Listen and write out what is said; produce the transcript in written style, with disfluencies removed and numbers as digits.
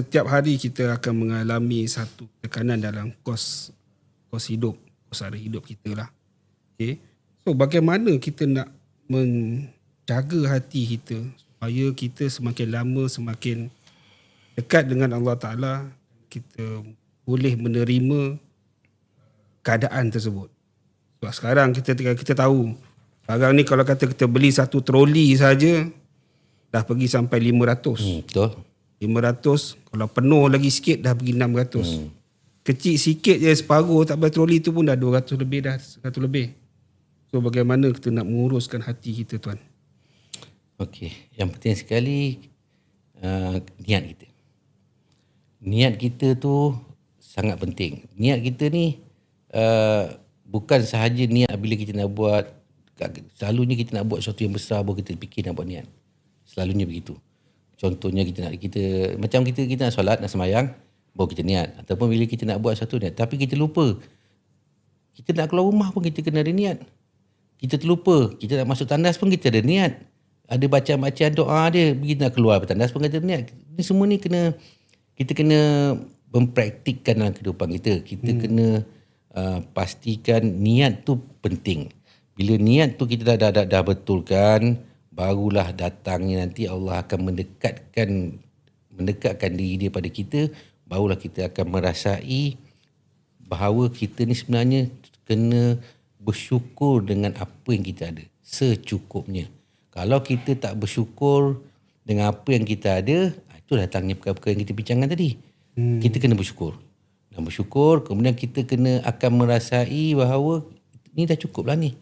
Setiap hari kita akan mengalami satu tekanan dalam kos hidup, kos sara hidup kita lah. Okay. So bagaimana kita nak menjaga hati kita supaya kita semakin lama semakin dekat dengan Allah Ta'ala, kita boleh menerima keadaan tersebut. Sebab sekarang kita tahu, sekarang ni kalau kata kita beli satu troli saja dah pergi sampai 500. Betul. 500, kalau penuh lagi sikit dah pergi 600. Kecil sikit je separuh tak bayar troli tu pun dah 200 lebih, dah 100 lebih. So bagaimana kita nak menguruskan hati kita, tuan? Okey, yang penting sekali niat kita. Niat kita tu sangat penting. Niat kita ni bukan sahaja niat bila kita nak buat, selalunya kita nak buat sesuatu yang besar baru kita fikir nak buat niat. Selalunya begitu. Contohnya kita nak solat, nak sembahyang, baru kita niat. Ataupun bila kita nak buat satu niat, tapi kita lupa. Kita nak keluar rumah pun kita kena ada niat. Kita terlupa, kita nak masuk tandas pun kita ada niat. Ada bacaan-bacaan doa dia, kita nak keluar tandas pun kita ada niat. Ini semua ni kita kena mempraktikkan dalam kehidupan kita. Kita kena pastikan niat tu penting. Bila niat tu kita dah betulkan, barulah datangnya nanti Allah akan mendekatkan diri dia pada kita. Barulah kita akan merasai bahawa kita ni sebenarnya kena bersyukur dengan apa yang kita ada secukupnya. Kalau kita tak bersyukur dengan apa yang kita ada, itu datangnya perkara-perkara yang kita bincangkan tadi. Kita kena bersyukur. Dan bersyukur, kemudian kita akan merasai bahawa ni dah cukup lah ni.